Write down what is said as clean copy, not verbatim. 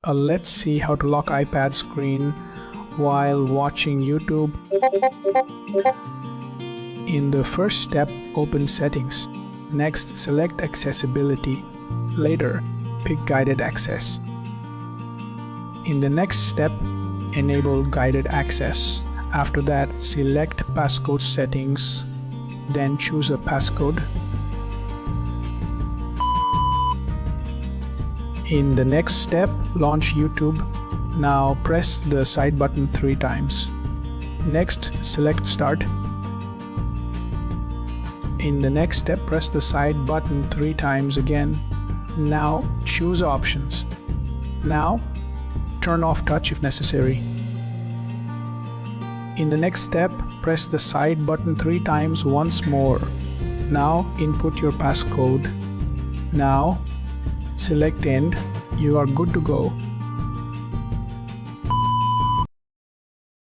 Let's see how to lock iPad screen while watching YouTube. In the first step, open Settings. Next, select Accessibility. Later, pick Guided Access. In the next step, enable Guided Access. After that, select Passcode Settings. Then choose a passcode. In the next step, launch YouTube. Now press the side button 3 times. Next, select Start. In the next step, press the side button 3 times again. Now choose Options. Now, turn off touch if necessary. In the next step, press the side button 3 times once more. Now input your passcode. Now select End. You are good to go.